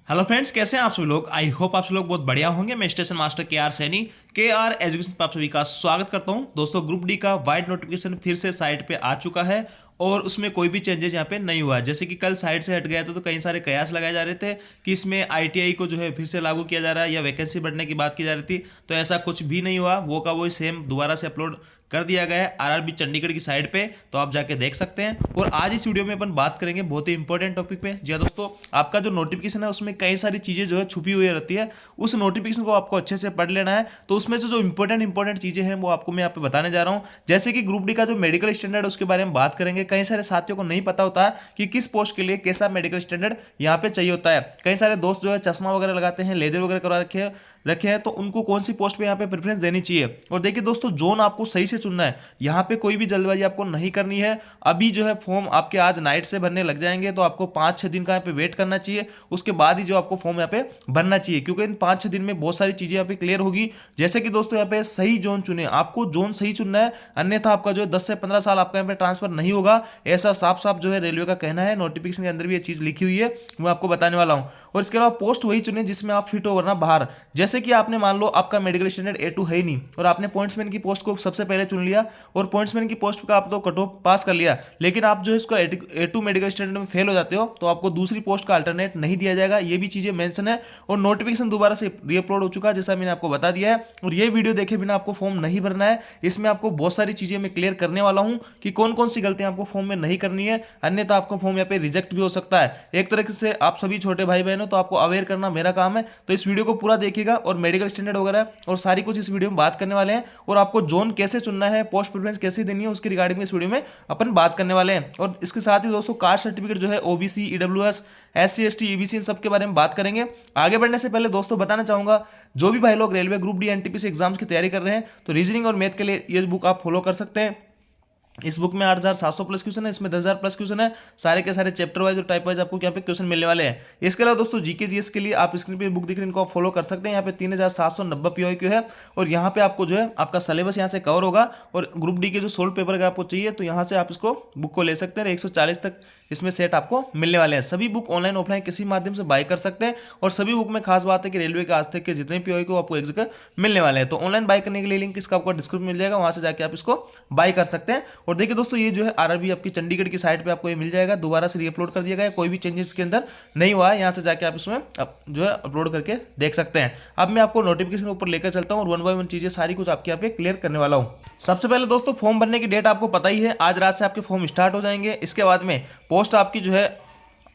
Hello friends, कैसे हैं आप सभी लोग। आई होप आप सभी लोग बहुत बढ़िया होंगे। मैं स्टेशन मास्टर के आर सैनी के आर एजुकेशन पर आप सभी का स्वागत करता हूं। दोस्तों, ग्रुप डी का वाइड नोटिफिकेशन फिर से साइट पे आ चुका है और उसमें कोई भी चेंजेस यहाँ पे नहीं हुआ है। जैसे कि कल साइट से हट गया था तो कई सारे कयास लगाए जा रहे थे कि इसमें आईटीआई को जो है फिर से लागू किया जा रहा है या वैकेंसी बढ़ने की बात की जा रही थी, तो ऐसा कुछ भी नहीं हुआ। वो का वही सेम दोबारा से अपलोड कर दिया गया है आरआरबी चंडीगढ़ की साइट पे, तो आप जाके देख सकते हैं। और आज इस वीडियो में अपन बात करेंगे बहुत ही इंपॉर्टेंट टॉपिक पे। जी हाँ दोस्तों, आपका जो नोटिफिकेशन है उसमें कई सारी चीजें जो है छुपी हुई रहती है। उस नोटिफिकेशन को आपको अच्छे से पढ़ लेना है। तो उसमें से जो इंपॉर्टेंट चीजें हैं वो आपको मैं यहाँ पे बताने जा रहा हूँ। जैसे कि ग्रुप डी का जो मेडिकल स्टैंडर्ड उसके बारे में बात करेंगे। कई सारे साथियों को नहीं पता होता कि किस पोस्ट के लिए कैसा मेडिकल स्टैंडर्ड यहाँ पे चाहिए होता है। कई सारे दोस्त जो है चश्मा वगैरह लगाते हैं, लेजर वगैरह करवा रखे हैं, तो उनको कौन सी पोस्ट पे यहाँ पे प्रेफरेंस देनी चाहिए। और देखिए दोस्तों, जोन आपको सही से चुनना है। यहाँ पे कोई भी जल्दबाजी आपको नहीं करनी है। अभी जो है फॉर्म आपके आज नाइट से भरने लग जाएंगे, तो आपको 5-6 दिन का यहाँ पे वेट करना चाहिए। उसके बाद ही जो आपको फॉर्म यहाँ पे भरना चाहिए, क्योंकि इन 5-6 दिन में बहुत सारी चीजें यहाँ पे क्लियर होगी। जैसे कि दोस्तों, यहाँ पे सही जोन चुने, आपको जोन सही चुनना है, अन्यथा आपका जो है 10 से 15 साल आपका यहाँ पे ट्रांसफर नहीं होगा। ऐसा साफ साफ जो है रेलवे का कहना है। नोटिफिकेशन के अंदर भी ये चीज लिखी हुई है, मैं आपको बताने वाला हूँ। और इसके अलावा पोस्ट वही चुने जिसमें आप फिट हो, वरना बाहर। जैसे कि आपने मान लो आपका मेडिकल स्टैंडर्ड A2 है ही नहीं और आपने पॉइंट्समैन की पोस्ट को सबसे पहले चुन लिया और पॉइंट्समैन की पोस्ट का आप तो कट ऑफ पास कर लिया, लेकिन आप जो इसको A2 मेडिकल स्टैंडर्ड में फेल हो जाते हो, तो आपको दूसरी पोस्ट का अल्टरनेट नहीं दिया जाएगा। ये भी चीजें मेंशन है। और नोटिफिकेशन दोबारा से रीअपलोड हो चुका है, जैसा मैंने आपको बता दिया है। और ये वीडियो देखे बिना आपको फॉर्म नहीं भरना है। इसमें आपको बहुत सारी चीजें मैं क्लियर करने वाला हूं कि कौन कौन सी गलतियां आपको फॉर्म में नहीं करनी है, अन्यथा आपका फॉर्म यहाँ पे रिजेक्ट भी हो सकता है। एक तरह से आप सभी छोटे भाई बहन हो, तो आपको अवेयर करना मेरा काम है। तो इस वीडियो को पूरा देखिएगा और मेडिकल स्टैंडर्ड वगैरह और सारी कुछ इस वीडियो में बात करने वाले हैं। और आपको जोन कैसे चुनना है, पोस्ट प्रेफरेंस कैसे देनी है, उसकी रिगार्डिंग इस वीडियो में अपन बात करने वाले हैं। और इसके साथ ही दोस्तों, कास्ट सर्टिफिकेट जो है OBC, EWS, SC ST EBC इन सब के बारे में बात करेंगे। आगे बढ़ने से पहले दोस्तों बताना चाहूंगा, जो भी भाई लोग railway group D NTPC exams की तैयारी कर रहे हैं, तो रीजनिंग और मैथ के लिए ये बुक आप फॉलो कर सकते हैं। इस बुक में 8,700 प्लस क्वेश्चन है, इसमें 10,000 प्लस क्वेश्चन है। सारे के सारे चैप्टर वाइज और टाइप वाइज आपको यहाँ पे क्वेश्चन मिलने वाले हैं। इसके अलावा दोस्तों, जीके जीएस के लिए आप स्क्रीन पे बुक दिख रही है, इनको आप फॉलो कर सकते हैं। यहाँ पे 3,790 POQ है और यहाँ पे आपको जो है आपका सिलेबस यहाँ से कवर होगा। और ग्रुप डी के जो सोल्व पेपर अगर आपको चाहिए, तो यहाँ से आप इसको बुक को ले सकते हैं। 140 तक इसमें सेट आपको मिलने वाले हैं। सभी बुक ऑनलाइन ऑफलाइन किसी माध्यम से बाय कर सकते हैं। और सभी बुक में खास बात है कि रेलवे के आज तक के जितने POQ आपको एक जगह मिलने वाले हैं। तो ऑनलाइन बाय करने के लिए लिंक इसका आपको डिस्क्रिप्शन में मिल जाएगा, वहां से जाके आप इसको बाय कर सकते हैं। और देखिए दोस्तों, ये जो है आरआरबी आपकी चंडीगढ़ की साइट पे आपको ये मिल जाएगा, दोबारा से रीअपलोड कर दिया गया है, कोई भी चेंजेस के अंदर नहीं हुआ है। यहाँ से जाके आप इसमें जो है अपलोड करके देख सकते हैं। अब मैं आपको नोटिफिकेशन के ऊपर लेकर चलता हूँ और 1 बाय 1 चीजें सारी कुछ आपके यहाँ पे क्लियर करने वाला हूँ। सबसे पहले दोस्तों, फॉर्म भरने की डेट आपको पता ही है, आज रात से आपके फॉर्म स्टार्ट हो जाएंगे। इसके बाद में पोस्ट आपकी जो है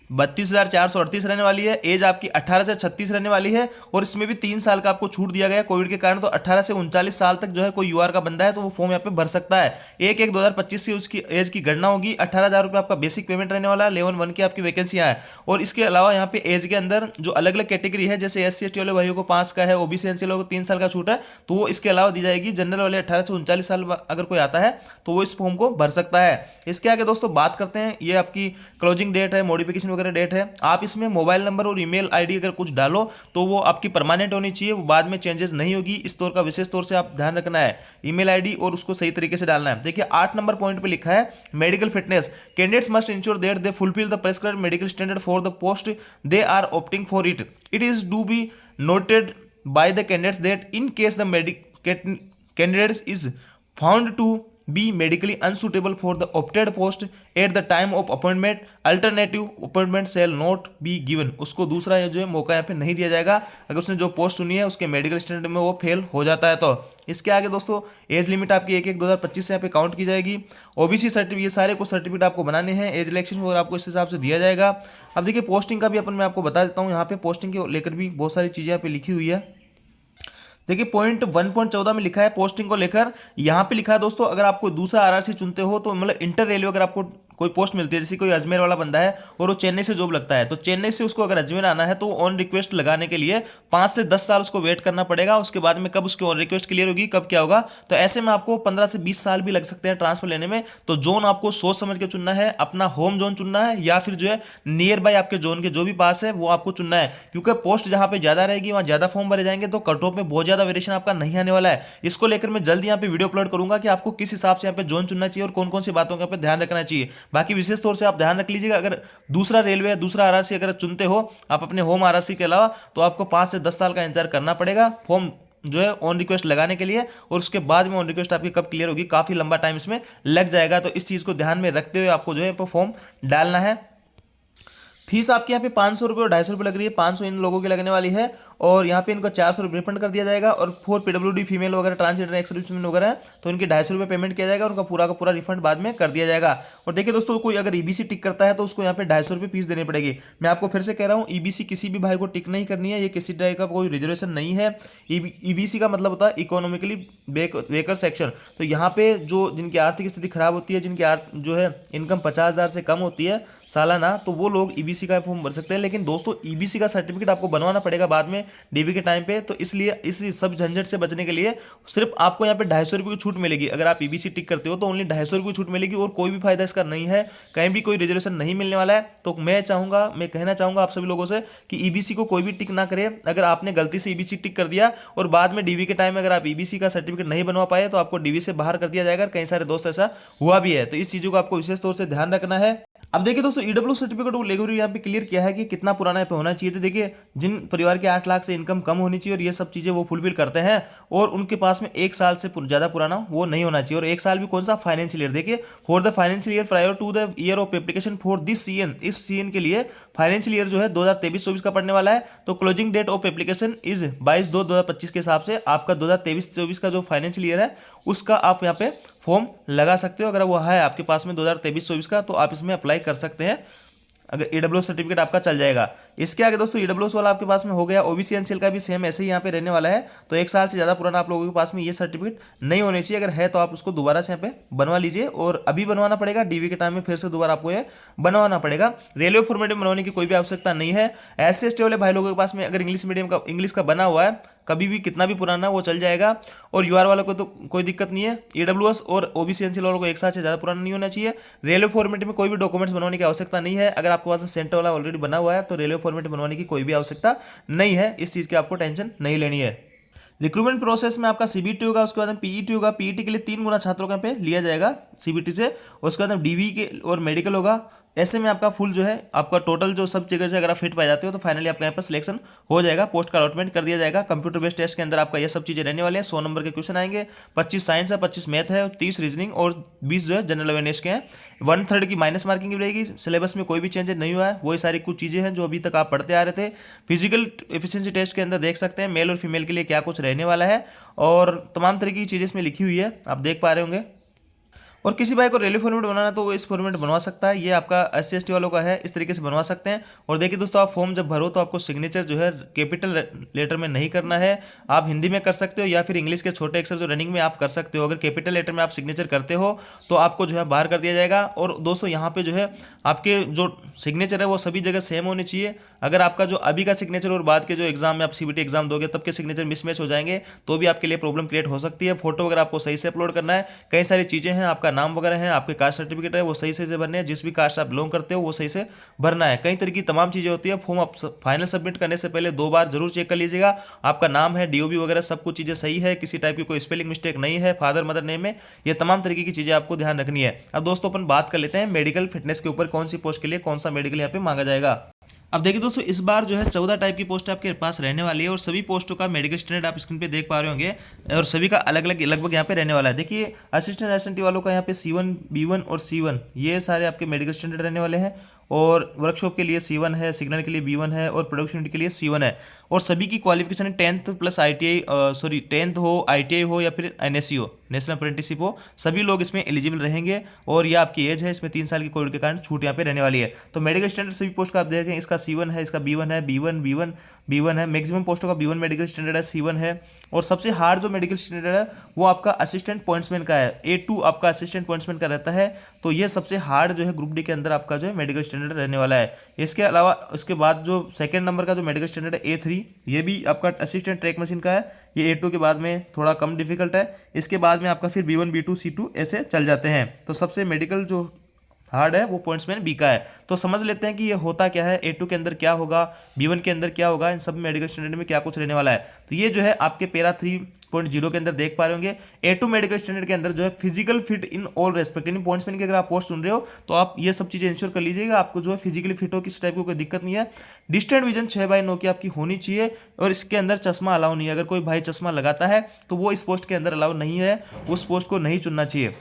32,438 रहने वाली है। एज आपकी 18 से 36 रहने वाली है। और इसमें भी 3 साल का आपको छूट दिया गया कोविड के कारण, तो 18 से 39 साल तक जो है कोई यूआर का बंदा है तो वो फॉर्म यहाँ पे भर सकता है। 1/1/2025 से उसकी एज की गणना होगी। 18,000 रुपये आपका बेसिक पेमेंट रहने वाला है। लेवल 1 की आपकी वैकेंसियां है। और इसके अलावा यहाँ पे एज के अंदर जो अलग अलग कैटेगरी है, जैसे SC ST वाले भाइयों को 5 का है, OBC NC वालों को 3 साल का छूट है, तो वो इसके अलावा दी जाएगी। जनरल वाले 18 से 39 साल अगर कोई आता है तो वो इस फॉर्म को भर सकता है। इसके आगे दोस्तों बात करते हैं, ये आपकी क्लोजिंग डेट है, मॉडिफिकेशन वगैरह डेट है। आप इसमें मोबाइल नंबर और ईमेल आईडी अगर कुछ डालो तो वो आपकी परमानेंट होनी चाहिए, वो बाद में चेंजेस नहीं होगी। इस तौर का विशेष तौर से आप ध्यान रखना है, ईमेल आईडी और उसको सही तरीके से डालना है। देखिए 8 नंबर पॉइंट पे लिखा है medical fitness. Candidates must ensure that they fulfil the prescribed medical standard for the post they are opting for it. It is to be noted by the candidates that in case the candidates is found to be medically unsuitable for the opted post at the time of appointment, alternative appointment shall not be given। उसको दूसरा जो है मौका यहाँ पे नहीं दिया जाएगा अगर उसने जो पोस्ट चुनी है उसके मेडिकल स्टैंडर्ड में वो फेल हो जाता है। तो इसके आगे दोस्तों, एज लिमिट आपकी 1/1/2025 से यहाँ पे काउंट की जाएगी। OBC सर्टिफिकेट, ये सारे कुछ सर्टिफिकेट आपको बनाने हैं। एज इलेक्शन वगैरह आपको इस हिसाब से दिया जाएगा। अब देखिए पोस्टिंग का भी अपन मैं आपको बता देता हूँ। यहाँ पे पोस्टिंग के लेकर भी बहुत सारी चीज़ें यहाँ पे लिखी हुई है। देखिए पॉइंट 1.14 में लिखा है पोस्टिंग को लेकर, यहाँ पे लिखा है दोस्तों, अगर आप कोई दूसरा आरआरसी चुनते हो तो मतलब इंटर रेलवे अगर आपको कोई पोस्ट मिलती है, जैसे कोई अजमेर वाला बंदा है और वो चेन्नई से जॉब लगता है, तो चेन्नई से उसको अगर अजमेर आना है तो ऑन रिक्वेस्ट लगाने के लिए 5 से 10 साल उसको वेट करना पड़ेगा। उसके बाद में कब उसकी ऑन रिक्वेस्ट क्लियर होगी, कब क्या होगा, तो ऐसे में आपको 15 से 20 साल भी लग सकते हैं ट्रांसफर लेने में। तो जोन आपको सोच समझ के चुनना है, अपना होम जोन चुनना है या फिर जो है नियर बाय आपके जोन के जो भी पास है वो आपको चुनना है। क्योंकि पोस्ट जहां पे ज्यादा रहेगी वहां ज्यादा फॉर्म भरे जाएंगे, तो कट ऑफ में बहुत ज्यादा वेरिएशन आपका नहीं आने वाला है। इसको लेकर मैं जल्दी यहाँ पे वीडियो अपलोड करूंगा कि आपको किस हिसाब से यहाँ पे जोन चुनना चाहिए और कौन कौन सी बातों का ध्यान रखना चाहिए। बाकी विशेष तौर से आप ध्यान रख लीजिएगा, अगर दूसरा रेलवे, दूसरा आरआरसी अगर चुनते हो आप अपने होम आरआरसी के अलावा, तो आपको 5 से 10 साल का इंतजार करना पड़ेगा फॉर्म जो है ऑन रिक्वेस्ट लगाने के लिए, और उसके बाद में ऑन रिक्वेस्ट आपकी कब क्लियर होगी, काफ़ी लंबा टाइम इसमें लग जाएगा। तो इस चीज़ को ध्यान में रखते हुए आपको जो है फॉर्म डालना है। फीस आपके यहाँ पे 500 रुपये और 250 रुपये लग रही है। 500 इन लोगों की लगने वाली है, और यहाँ पे इनको 400 रुपये रिफंड कर दिया जाएगा। और फॉर पीडब्ल्यूडी फीमेल वगैरह, ट्रांसजेंडर, एक्स सर्विसमैन वगैरह है, तो इनके 250 रुपये पेमेंट किया जाएगा, उनका पूरा का पूरा रिफंड बाद में कर दिया जाएगा। और देखिए दोस्तों, कोई अगर ईबीसी टिक करता है तो उसको यहाँ पे 250 रुपये फीस देनी पड़ेगी। मैं आपको फिर से कह रहा हूँ, ईबीसी किसी भी भाई को टिक नहीं करनी है, ये किसी टाइप का कोई रिजर्वेशन नहीं है। ईबीसी का मतलब होता है इकोनॉमिकली वेकर सेक्शन। तो यहाँ पे जो जिनकी आर्थिक स्थिति खराब होती है, जिनकी जो है इनकम 50,000 से कम होती है सालाना, तो वो लोग ईबीसी का फॉर्म भर सकते हैं। लेकिन दोस्तों, ईबीसी का सर्टिफिकेट आपको बनवाना पड़ेगा बाद में डीवी के टाइम पे, तो इसलिए इस सब झंझट से बचने के लिए सिर्फ आपको यहाँ पे 250 रुपये की छूट मिलेगी। अगर आप ईबीसी टिक करते हो तो ओनली 250 रुपये की छूट मिलेगी, और कोई भी फायदा इसका नहीं है, कहीं भी कोई रिजर्वेशन नहीं मिलने वाला है। तो मैं कहना चाहूंगा आप सभी लोगों से कि ईबीसी को कोई भी टिक ना करे। अगर आपने गलती से ईबीसी टिक कर दिया और बाद में डीवी के टाइम में अगर आप ईबीसी का सर्टिफिकेट नहीं बनवा पाए, तो आपको डीवी से बाहर कर दिया जाएगा। कई सारे दोस्त ऐसा हुआ भी है, तो इस चीजों को आपको विशेष तौर से ध्यान रखना है। अब देखिए दोस्तों, ईडब्ल्यू सर्टिफिकेट वो लेकर यहाँ पे क्लियर किया है कि कितना पुराना यहाँ पे होना चाहिए। तो देखिए, जिन परिवार के 8 लाख से इनकम कम होनी चाहिए और ये सब चीज़ें वो फुलफिल करते हैं, और उनके पास में 1 साल से ज़्यादा पुराना वो नहीं होना चाहिए। और 1 साल भी कौन सा, फाइनेंशियल ईयर। देखिए, for the financial year prior to the year of application for this CN, इस सीएन के लिए फाइनेंशियल ईयर जो है 2023-24 का पड़ने वाला है। तो closing date of application is 22/2/2025 के हिसाब से आपका 2023-24 का जो फाइनेंशियल ईयर है उसका आप यहाँ पे फॉर्म लगा सकते हो। अगर वो है आपके पास में 2023-24 का, तो आप इसमें अप्लाई कर सकते हैं, अगर ईडब्ल्यू सर्टिफिकेट आपका चल जाएगा। इसके आगे दोस्तों, ईडब्ल्यू वाला आपके पास में हो गया। ओबीसी एनसीएल का भी सेम ऐसे ही यहाँ पे रहने वाला है। तो 1 साल से ज़्यादा पुराना आप लोगों के पास में ये सर्टिफिकेट नहीं होने चाहिए। अगर है तो आप उसको दोबारा से यहाँ पे बनवा लीजिए, और अभी बनवाना पड़ेगा, डीवी के टाइम में फिर से दोबारा आपको ये बनवाना पड़ेगा। रेलवे फॉर्मेट में बनवाने की कोई भी आवश्यकता नहीं है। एससी एसटी वाले भाई लोगों के पास में अगर इंग्लिश मीडियम का, इंग्लिश का बना हुआ है, कभी भी कितना भी पुराना वो चल जाएगा। और यूआर वालों को तो कोई दिक्कत नहीं है। ईडब्ल्यूएस और ओबीसी एनसीएल वालों को 1 साल से ज़्यादा पुराना नहीं होना चाहिए। रेलवे फॉर्मेट में कोई भी डॉक्यूमेंट्स बनवाने की आवश्यकता नहीं है। अगर आपके पास सेंटर वाला ऑलरेडी बना हुआ है, तो रेलवे फॉर्मेट बनवाने की कोई भी आवश्यकता नहीं है। इस चीज़ की आपको टेंशन नहीं लेनी है। रिक्रूटमेंट प्रोसेस में आपका सीबीटी होगा, उसके बाद में पीईटी होगा। पीईटी के लिए 3 गुना छात्रों का पे लिया जाएगा सीबीटी से। उसके बाद में डीवी के और मेडिकल होगा। ऐसे में आपका फुल जो है आपका टोटल जो सब जगह से अगर आप फिट पाए जाते हो, तो फाइनली आपका यहाँ पर सिलेक्शन हो जाएगा, पोस्ट का अलॉटमेंट कर दिया जाएगा। कंप्यूटर बेस्ड टेस्ट के अंदर आपका ये सब चीज़ें रहने वाली है। 100 नंबर के क्वेश्चन आएंगे। 25 साइंस है, 25 मैथ है, 30 रीजनिंग और 20 जो है जनरल अवेयरनेस के हैं। 1/3 की माइनस मार्किंग की रहेगी। सिलेबस में कोई भी चेंज नहीं हुआ है, वही सारी कुछ चीज़ें हैं जो अभी तक आप पढ़ते आ रहे थे। फिजिकल एफिशिएंसी टेस्ट के अंदर देख सकते हैं मेल और फीमेल के लिए क्या कुछ रहने वाला है, और तमाम तरीके की चीज़ें इसमें लिखी हुई है, आप देख पा रहे होंगे। और किसी भाई को रेलवे फॉर्मेट बनाना है तो वो इस फॉर्मेट बनवा सकता है। ये आपका एससी एसटी वालों का है, इस तरीके से बनवा सकते हैं। और देखिए दोस्तों, आप फॉर्म जब भरो तो आपको सिग्नेचर जो है कैपिटल लेटर में नहीं करना है। आप हिंदी में कर सकते हो, या फिर इंग्लिश के छोटे अक्षर जो रनिंग में आप कर सकते हो। अगर कैपिटल लेटर में आप सिग्नेचर करते हो तो आपको जो है बाहर कर दिया जाएगा। और दोस्तों, यहाँ पे जो है आपके जो सिग्नेचर है वो सभी जगह सेम होनी चाहिए। अगर आपका जो अभी का सिग्नेचर और बाद के जो एग्जाम में आप सीबीटी एग्जाम दोगे तब के सिग्नेचर मिसमैच हो जाएंगे, तो भी आपके लिए प्रॉब्लम क्रिएट हो सकती है। फोटो वगैरह आपको सही से अपलोड करना है। कई सारी चीज़ें हैं, आपका नाम वगैरह है, आपके कास्ट सर्टिफिकेट है, वो सही से भरने हैं। जिस भी कास्ट आप बिलोंग करते हो वो सही से भरना है। कई तरह की तमाम चीज़ें होती है। फॉर्म आप फाइनल सबमिट करने से पहले 2 बार जरूर चेक कर लीजिएगा। आपका नाम है, डीओबी वगैरह सब कुछ चीज़ें सही है, किसी टाइप की कोई स्पेलिंग मिस्टेक नहीं है, फादर मदर नेम में, ये तमाम तरीके की चीज़ें आपको ध्यान रखनी है। अब दोस्तों, अपन बात कर लेते हैं मेडिकल फिटनेस के ऊपर, कौन सी पोस्ट के लिए कौन सा मेडिकल यहाँ पे मांगा जाएगा। अब देखिए दोस्तों, इस बार जो है 14 टाइप की पोस्ट आपके पास रहने वाली है, और सभी पोस्टों का मेडिकल स्टैंडर्ड आप स्क्रीन पे देख पा रहे होंगे, और सभी का अलग अलग लगभग यहाँ पे रहने वाला है। देखिए, असिस्टेंट एसएनटी वालों का यहाँ पे C1, B1 और C1 ये सारे आपके मेडिकल स्टैंडर्ड रहने वाले हैं। और वर्कशॉप के लिए C1 है, सिग्नल के लिए B1 है, और प्रोडक्शन यूनिट के लिए C1 है। और सभी की qualification 10th plus ITI, 10th हो, ITI हो, या फिर NSC हो, नेशनल अप्रेंटिसशिप हो, सभी लोग इसमें एलिजिबल रहेंगे। और ये आपकी एज है, इसमें 3 साल की कोविड के कारण छूट यहाँ पे रहने वाली है। तो मेडिकल स्टैंडर्ड सभी पोस्ट का आप देखें, इसका C1 है, इसका B1 है, B1 है। मैक्सिमम पोस्टों का B1 मेडिकल स्टैंडर्ड है, C1 है। और सबसे हार्ड जो मेडिकल स्टैंडर्ड है वो आपका असिस्टेंट पॉइंट्समैन का है, A2 आपका असिस्टेंट पॉइंट्समैन का रहता है। तो ये सबसे हार्ड जो है ग्रुप डी के अंदर आपका जो है मेडिकल स्टैंडर्ड रहने वाला है। इसके अलावा उसके बाद जो सेकंड नंबर का जो मेडिकल स्टैंडर्ड है A3, ये भी आपका असिस्टेंट ट्रैक मशीन का है। ये A2 के बाद में थोड़ा कम डिफिकल्ट है। इसके बाद में आपका फिर B1, B2, C2 ऐसे चल जाते हैं। तो सबसे मेडिकल जो हार्ड है वो पॉइंट्समैन बी का है। तो समझ लेते हैं कि ये होता क्या है, A2 के अंदर क्या होगा, B1 के अंदर क्या होगा, इन सब मेडिकल स्टैंडर्ड में क्या कुछ रहने वाला है। तो ये जो है आपके पैरा 3.0 के अंदर देख पा रहे होंगे। A2 मेडिकल स्टैंडर्ड के अंदर जो है physical fit in all respect, यानी पॉइंट्समैन की अगर आप पोस्ट सुन रहे हो तो आप ये सब चीजें इंश्योर कर लीजिएगा, आपको जो है फिजिकली फिट हो, किसी टाइप की कोई दिक्कत नहीं है। डिस्टेंट विजन 6/9 की आपकी होनी चाहिए और इसके अंदर चश्मा अलाउ नहीं है। अगर कोई भाई चश्मा लगाता है तो वो इस पोस्ट के अंदर अलाउ नहीं है, उस पोस्ट को नहीं चुनना चाहिए,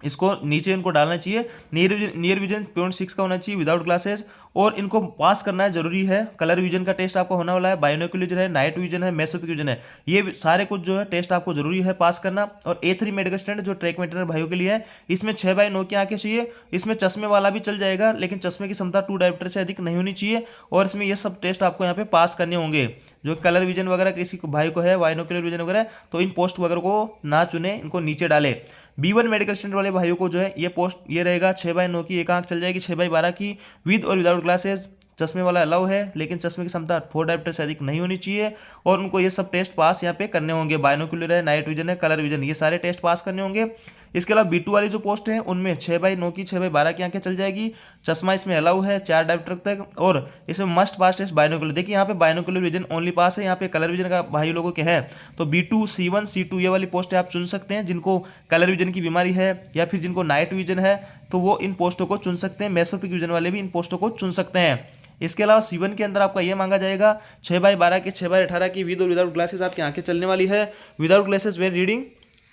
इसको नीचे इनको डालना चाहिए। नियर विजन 0.6 का होना चाहिए विदाउट ग्लासेस, और इनको पास करना है जरूरी है। कलर विजन का टेस्ट आपको होने वाला है, बाइनोक्यूलर विजन है, नाइट विजन है, मेसोपिक विजन है, ये सारे कुछ जो है टेस्ट आपको जरूरी है पास करना। और A3 मेडिकल स्टैंडर्ड जो ट्रैक मेंटेनर भाइयों के लिए है, इसमें 6/9 की आंखें चाहिए। इसमें चश्मे वाला भी चल जाएगा, लेकिन चश्मे की क्षमता 2 डायोप्टर से अधिक नहीं होनी चाहिए। और इसमें ये सब टेस्ट आपको यहाँ पे पास करने होंगे। जो कलर विजन वगैरह किसी भाई को है, बाइनोक्यूलर विजन वगैरह, तो इन पोस्ट वगैरह को ना चुने, इनको नीचे डाले। B1 मेडिकल स्टैंडर्ड वाले भाइयों को जो है ये पोस्ट ये रहेगा 6/9 की, एक आंख चल जाएगी, 6/12 की विद और विदाउट ग्लासेस। चश्मे वाला अलाउ है, लेकिन चश्मे की क्षमता 4 डायोप्टर से अधिक नहीं होनी चाहिए। और उनको ये सब टेस्ट पास यहाँ पे करने होंगे। बाइनोक्यूलर है, नाइट विजन है, कलर विजन, ये सारे टेस्ट पास करने होंगे। इसके अलावा B2 वाली जो पोस्ट है उनमें 6/9 की, 6/12 की आंखें चल जाएगी। चश्मा इसमें अलाउ है 4 डायोप्टर तक, और इसमें मस्ट पास टेस्ट बाइनोक्यूलर। देखिए यहाँ पे बाइनोक्यूलर विजन ओनली पास है, यहाँ पे कलर विजन का भाई लोगों के है। तो B2, C1, C2 ये वाली पोस्ट आप चुन सकते हैं। जिनको कलर विजन की बीमारी है या फिर जिनको नाइट विजन है तो वो इन पोस्टों को चुन सकते हैं। मेसोपिक विजन वाले भी इन पोस्टों को चुन सकते हैं। इसके अलावा C1 के अंदर आपका ये मांगा जाएगा 6/12 की, 6/18 की विद और विदाउट ग्लासेस आपकी आंखें चलने वाली है। Without glasses were reading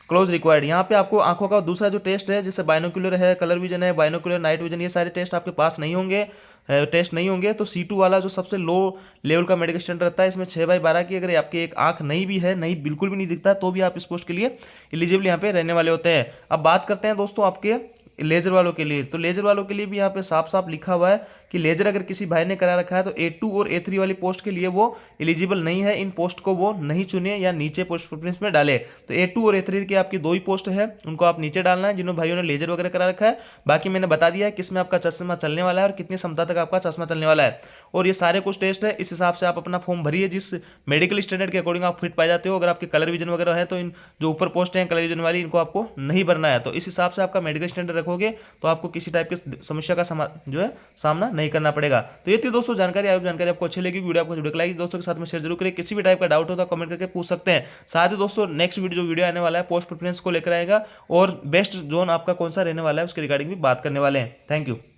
close required. यहाँ पे आपको आंखों का दूसरा जो टेस्ट है, जैसे बाइनोक्यूलर है, कलर विजन है, बाइनोक्यूलर, नाइट विजन, ये सारे टेस्ट आपके पास नहीं होंगे, टेस्ट नहीं होंगे। तो C2 वाला जो सबसे लो लेवल का मेडिकल स्टैंडर्ड रहता है, इसमें 6/12 की अगर आपकी एक आंख नहीं भी है, नहीं बिल्कुल भी नहीं दिखता, तो भी आप इस पोस्ट के लिए एलिजिबल यहाँ पे रहने वाले होते हैं। अब बात करते हैं दोस्तों आपके लेजर वालों के लिए। तो लेजर वालों के लिए भी यहाँ पे साफ साफ लिखा हुआ है कि लेजर अगर किसी भाई ने करा रखा है तो A2 और A3 वाली पोस्ट के लिए वो एलिजिबल नहीं है। इन पोस्ट को वो नहीं चुने या नीचे पोस्ट प्रेफरेंस में डाले। तो A2 और A3 की आपकी 2 ही पोस्ट है, उनको आप नीचे डालना है जिन्होंने भाइयों ने लेजर वगैरह करा रखा है। बाकी मैंने बता दिया है किसमें आपका चश्मा चलने वाला है और कितनी क्षमता तक आपका चश्मा चलने वाला है। और ये सारे कुछ टेस्ट है, इस हिसाब से आप अपना फॉर्म भरिए जिस मेडिकल स्टैंडर्ड के अकॉर्डिंग आप फिट पाए जाते हो। अगर आपके कलर विजन वगैरह है तो इन जो ऊपर पोस्ट है कलर विजन वाली, इनको आपको नहीं भरना है। तो इस हिसाब से आपका मेडिकल स्टैंडर्ड रखोगे तो आपको किसी टाइप की समस्या का जो है सामना नहीं करना पड़ेगा। तो ये थी दोस्तों जानकारी। आप जानकारी आपको अच्छी लगी, वीडियो आपको वीडियो लाइक दोस्तों के साथ में शेयर जरूर करें। किसी भी टाइप का डाउट हो तो कमेंट करके पूछ सकते हैं। साथ ही दोस्तों नेक्स्ट वीडियो आने वाला है पोस्ट प्रेफरेंस को लेकर आएगा और बेस्ट जोन आपका कौन सा रहने वाला है उसके रिगार्डिंग भी बात करने वाले हैं। Thank you.